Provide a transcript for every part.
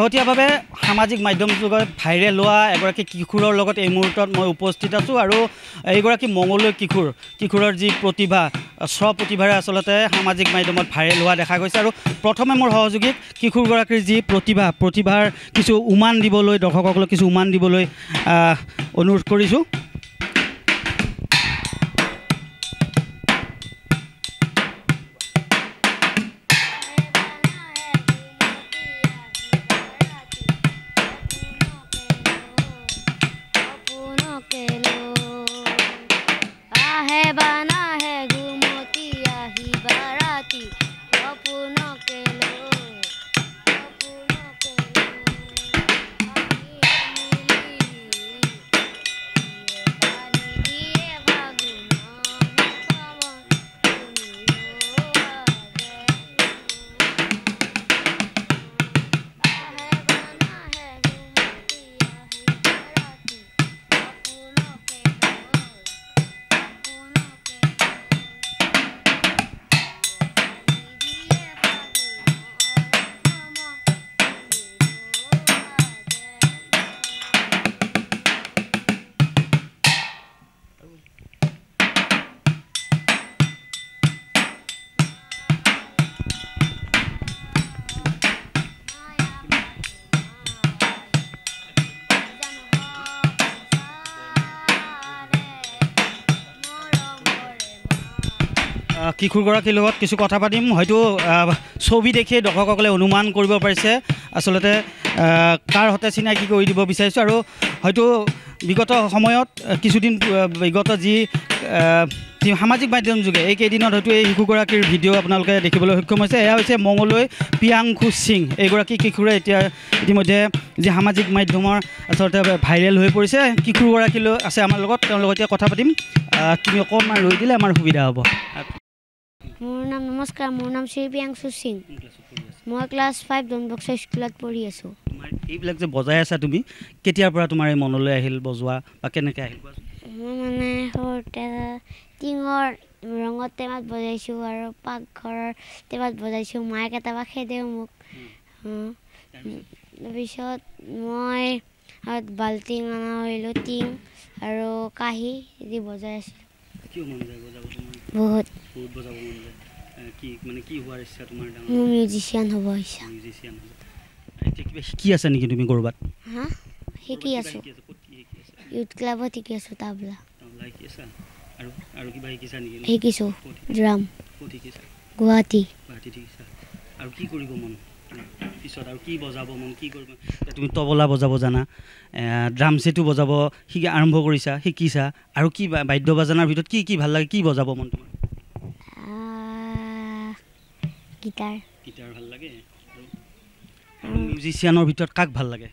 শেহতীয়াভাৱে সামাজিক মাধ্যম যুগত ভাইৰেল হোৱা এগৰাকী কিশোৰৰ লগত এই মুহূৰ্তত মই উপস্থিত আছোঁ আৰু এইগৰাকী মঙলদৈ কিশোৰৰ যি প্ৰতিভা স্বপ্ৰতিভাৰে আচলতে সামাজিক মাধ্যমত ভাইৰেল হোৱা দেখা গৈছে আৰু প্ৰথমে মোৰ সহযোগীক কিশোৰগৰাকীৰ যি প্ৰতিভাৰ কিছু উমান দিবলৈ দৰ্শকসকলক কিছু উমান দিবলৈ অনুৰোধ কৰিছোঁ। কিশোৰগৰাকীৰ লগত কিছু কথা পাতিম। হয়তো ছবি দেখিয়ে দৰ্শকসকলে অনুমান কৰিব পাৰিছে আচলতে কাৰ সৈতে চিনাকি কৰি দিব বিচাৰিছোঁ আৰু হয়তো বিগত সময়ত কিছুদিন বিগত যি সামাজিক মাধ্যম যোগে এইকেইদিনত হয়তো এই শিশুগৰাকীৰ ভিডিঅ' আপোনালোকে দেখিবলৈ সক্ষম হৈছে। এয়া হৈছে মঙলদৈ প্ৰিয়াংশু সিং। এইগৰাকী কিশোৰে এতিয়া ইতিমধ্যে যি সামাজিক মাধ্যমৰ আচলতে ভাইৰেল হৈ পৰিছে। কিশোৰগৰাকীলৈ আছে আমাৰ লগত, তেওঁৰ লগত এতিয়া কথা পাতিম। তুমি অকণমান ৰৈ দিলে আমাৰ সুবিধা হ'ব। নমস্কাৰ, মোৰ নাম শ্ৰী প্ৰিয়াংশু সিং। মই ক্লাছ 5 ডনবস্কো স্কুলত পঢ়ি আছোঁ। এইবিলাক যে বজাই আছা তুমি, কেতিয়াৰ পৰা তোমাৰ এই মনলৈ আহিল বজোৱা বা কেনেকৈ আহিল? মই মানে সৰুতে টিঙৰ ৰঙৰ টেমাত বজাইছোঁ আৰু পাকঘৰৰ টেমাত বজাইছোঁ। মায়ে কেতিয়াবা খেদেও মোক। তাৰপিছত মই বাল্টিং অনা হ'লোঁ, টিং আৰু কাঁহী দি বজাই আছিলোঁ। বহুত মোৰ মিউজিচিয়ান হ'ব ইচ্ছা। শিকি আছে নেকি তুমি ক'ৰবাত? হা, শিকি আছোঁ। ইউথ ক্লাবত শিকি আছোঁ তাবলা। শিকিছোঁ ড্ৰাম গুৱাহাটী। আৰু কি কৰিব মন পিছত, আৰু কি বজাব মন, কি কৰিব? তুমি তবলা বজাব জানা, ড্ৰাম ছেটো বজাব আৰম্ভ কৰিছা, শিকিছা, আৰু কি বাদ্য বাজনাৰ ভিতৰত কি কি ভাল লাগে, কি বজাব মন তোমাৰ? গিটাৰ ভাল লাগে। আৰু মিউজিচিয়ানৰ ভিতৰত কাক ভাল লাগে?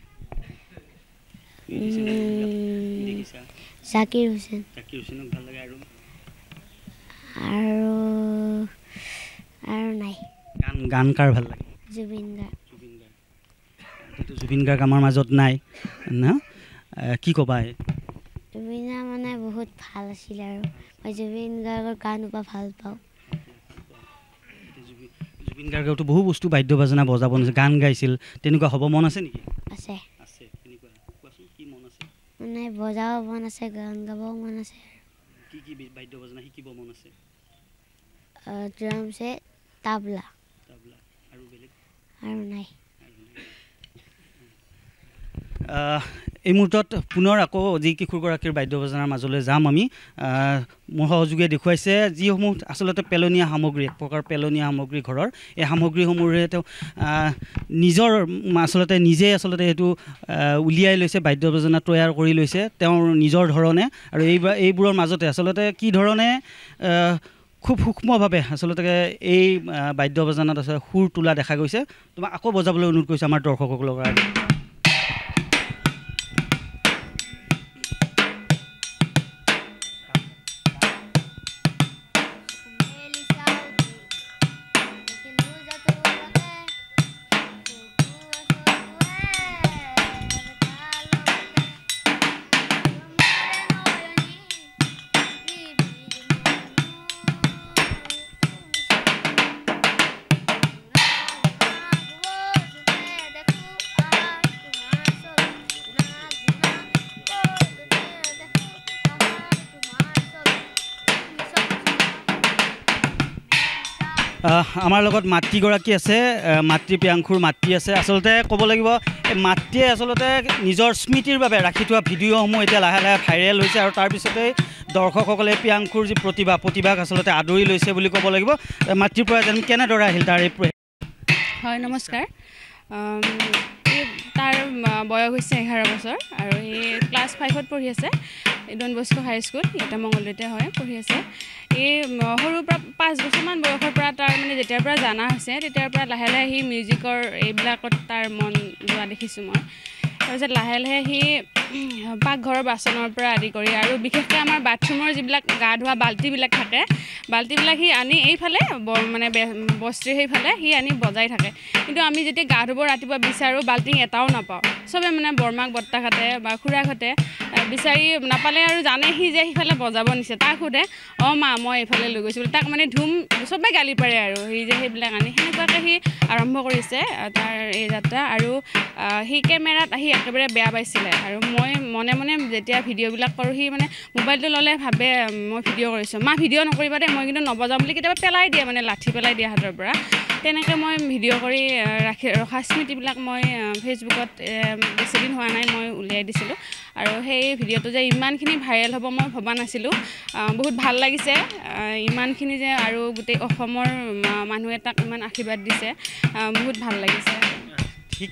জাকিৰ হুছেইন ভাল লাগে। আৰু নাই। গান কাৰ ভাল লাগে? জুবিন গাৰ্গ। জুবিন গাৰ্গ আমাৰ মাজত নাই ন, কি ক'বা? জুবিন মানে বহুত ভাল আছিল আৰু মই জুবিন গাৰ্গৰ গান ভাল পাওঁ। জুবিন গাৰ্গেওতো বহু বস্তু বাদ্য বাজনা বজাব নাছিল, গান গাইছিল, তেনেকুৱা হ'ব মন আছে নেকি? আছে। কোৱাচোন কি মন আছে? মানে বজাব মন আছে, গান গাব মন আছে। কি কি বাদ্য বাজনা শিকিব মন আছে? ড্ৰাম ছেট, তাবলা আৰু বেলেগ আৰু নাই। এই মুহূৰ্তত পুনৰ আকৌ যি কিশোৰগৰাকীৰ বাদ্য বাজনাৰ মাজলৈ যাম আমি। মোৰ সহযোগীয়ে দেখুৱাইছে যিসমূহ আচলতে পেলনীয়া সামগ্ৰী, এক প্ৰকাৰ পেলনীয়া সামগ্ৰী ঘৰৰ, এই সামগ্ৰীসমূহে তেওঁ নিজেই আচলতে সেইটো উলিয়াই লৈছে, বাদ্য বাজনা তৈয়াৰ কৰি লৈছে তেওঁৰ নিজৰ ধৰণে। আৰু এইবোৰৰ মাজতে আচলতে কি ধৰণে খুব সূক্ষ্মভাৱে আচলতে এই বাদ্য বাজনাত আচলতে সুৰ তোলা দেখা গৈছে। তোমাক আকৌ বজাবলৈ অনুৰোধ কৰিছোঁ আমাৰ দৰ্শকসকলৰ কাৰণে। আমাৰ লগত মাতৃগৰাকী আছে, মাতৃ প্ৰিয়াংকুৰ মাতৃ আছে। আচলতে ক'ব লাগিব এই মাতৃয়ে আচলতে নিজৰ স্মৃতিৰ বাবে ৰাখি থোৱা ভিডিঅ'সমূহ এতিয়া লাহে লাহে ভাইৰেল হৈছে আৰু তাৰপিছতেই দৰ্শকসকলে প্ৰিয়াংকুৰ যি প্ৰতিভাক আচলতে আদৰি লৈছে বুলি ক'ব লাগিব। মাতৃৰ পৰা যেন কেনেদৰে আহিল তাৰ এই হয়, নমস্কাৰ। তাৰ বয়স হৈছে 11 বছৰ আৰু এই ক্লাছ 5ত পঢ়ি আছে। ডন বস্কো হাইস্কুল ইয়াতে মংগলদৈতে হয় পঢ়ি আছে। এই সৰুৰ পৰা 5 বছৰমান বয়সৰ পৰা তাৰ মানে যেতিয়াৰ পৰা জানা হৈছে তেতিয়াৰ পৰা লাহে লাহে সি মিউজিকৰ এইবিলাকত তাৰ মন যোৱা দেখিছোঁ মই। তাৰপিছত লাহে লাহে সি পাকঘৰৰ বাচনৰ পৰা আদি কৰি আৰু বিশেষকৈ আমাৰ বাথৰুমৰ যিবিলাক গা ধোৱা বাল্টিবিলাক থাকে, বাল্টিবিলাক সি আনি এইফালে মানে বস্তিৰ সেইফালে সি আনি বজাই থাকে। কিন্তু আমি যেতিয়া গা ধুব ৰাতিপুৱা বিচাৰোঁ বাল্টিং এটাও নাপাওঁ। চবে মানে বৰমাক বৰ্তাকহঁতে বা খুৰাকহঁতে বিচাৰি নাপালে আৰু জানে সি যে সিফালে বজাব নিছে। তাক সোধে, অঁ মা মই এইফালে লৈ গৈছিলোঁ। তাক মানে চবে গালি পাৰে আৰু সি যে সেইবিলাক আনি সেনেকুৱাকৈ সি আৰম্ভ কৰিছে তাৰ এই যাত্ৰা। আৰু সি কেমেৰাত আহি একেবাৰে বেয়া পাইছিলে আৰু মই মনে মনে যেতিয়া ভিডিঅ'বিলাক কৰোঁ সি মানে মোবাইলটো ল'লে ভাবে মই ভিডিঅ' কৰিছোঁ, মা ভিডিঅ' নকৰিবা দেই মই কিন্তু নবজাওঁ বুলি কেতিয়াবা পেলাই দিয়ে, মানে লাঠি পেলাই দিয়ে হাতৰ পৰা। তেনেকৈ মই ভিডিঅ' কৰি ৰখা স্মৃতিবিলাক মই ফেচবুকত বেছিদিন হোৱা নাই মই উলিয়াই দিছিলোঁ। আৰু সেই ভিডিঅ'টো যে ইমানখিনি ভাইৰেল হ'ব মই ভবা নাছিলোঁ। বহুত ভাল লাগিছে ইমানখিনি যে আৰু গোটেই অসমৰ মানুহে তাক ইমান আশীৰ্বাদ দিছে, বহুত ভাল লাগিছে।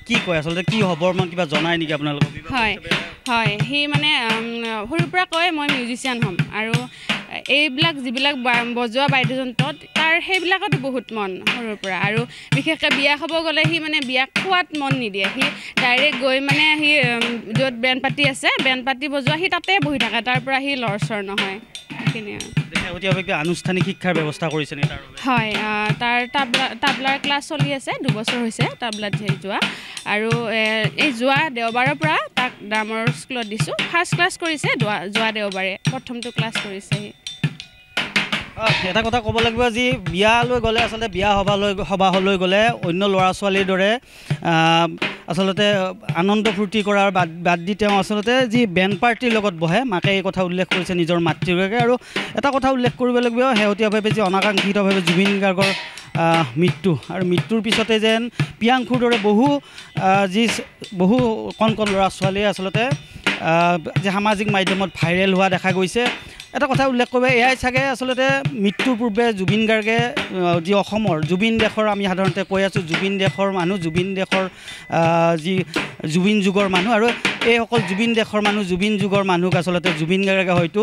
কি কয় আচলতে কি হ'ব মই কিবা জনাই নেকি আপোনালোকক? হয় হয়, সি মানে সৰুৰ পৰা কয় মই মিউজিচিয়ান হ'ম আৰু এইবিলাক যিবিলাক বজোৱা বাদ্যযন্ত্ৰত তাৰ সেইবিলাকত বহুত মন সৰুৰ পৰা। আৰু বিশেষকৈ বিয়া খাব গ'লে সি মানে বিয়া খোৱাত মন নিদিয়ে, সি ডাইৰেক্ট গৈ মানে সি য'ত বেণ্ড পাৰ্টি আছে বেণ্ড পাৰ্টি বজোৱা সি তাতে বহি থাকে, তাৰ পৰা সি লৰচৰ নহয় সেইখিনি। আনুষ্ঠানিক শিক্ষাৰ ব্যৱস্থা কৰিছে নেকি? হয়, তাৰ তাবলাৰ ক্লাছ চলি আছে, 2 বছৰ হৈছে তাবলাত যোৱা। আৰু এই যোৱা দেওবাৰৰ পৰা তাক ডামৰ স্কুলত দিছোঁ। ফাৰ্ষ্ট ক্লাছ কৰিছে যোৱা দেওবাৰে, প্ৰথমটো ক্লাছ কৰিছে সি। এটা কথা ক'ব লাগিব যি বিয়ালৈ গ'লে আচলতে বিয়া সবাহলৈ গ'লে অন্য ল'ৰা ছোৱালীৰ দৰে আচলতে আনন্দ ফূৰ্তি কৰাৰ বাদ দি তেওঁ আচলতে যি বেণ্ড পাৰ্টিৰ লগত বহে, মাকে এই কথা উল্লেখ কৰিছে নিজৰ মাতৃগৰাকীয়ে। আৰু এটা কথা উল্লেখ কৰিব লাগিব, শেহতীয়াভাৱে যি অনাকাংক্ষিতভাৱে জুবিন গাৰ্গৰ মৃত্যু আৰু মৃত্যুৰ পিছতে যেন প্ৰিয়াংকুৰ দৰে বহু কণ ল'ৰা ছোৱালীয়ে আচলতে যে সামাজিক মাধ্যমত ভাইৰেল হোৱা দেখা গৈছে। এটা কথা উল্লেখ কৰিব, এয়াই চাগে আচলতে মৃত্যুৰ পূৰ্বে জুবিন গাৰ্গে যি অসমৰ জুবিন দেশৰ, আমি সাধাৰণতে কৈ আছোঁ জুবিন দেশৰ মানুহ, জুবিন দেশৰ যি জুবিন যুগৰ মানুহ, আৰু এইসকল জুবিন দেশৰ মানুহ জুবিন যুগৰ মানুহক আচলতে জুবিন গাৰ্গে হয়তো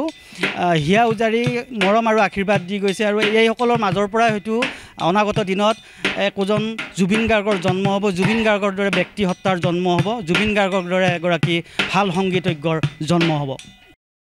হিয়া উজাৰি মৰম আৰু আশীৰ্বাদ দি গৈছে। আৰু এইসকলৰ মাজৰ পৰাই হয়তো অনাগত দিনত একোজন জুবিন গাৰ্গৰ জন্ম হ'ব, জুবিন গাৰ্গৰ দৰে ব্যক্তিসত্তাৰ জন্ম হ'ব, জুবিন গাৰ্গৰ দৰে এগৰাকী ভাল সংগীতজ্ঞৰ জন্ম হ'ব।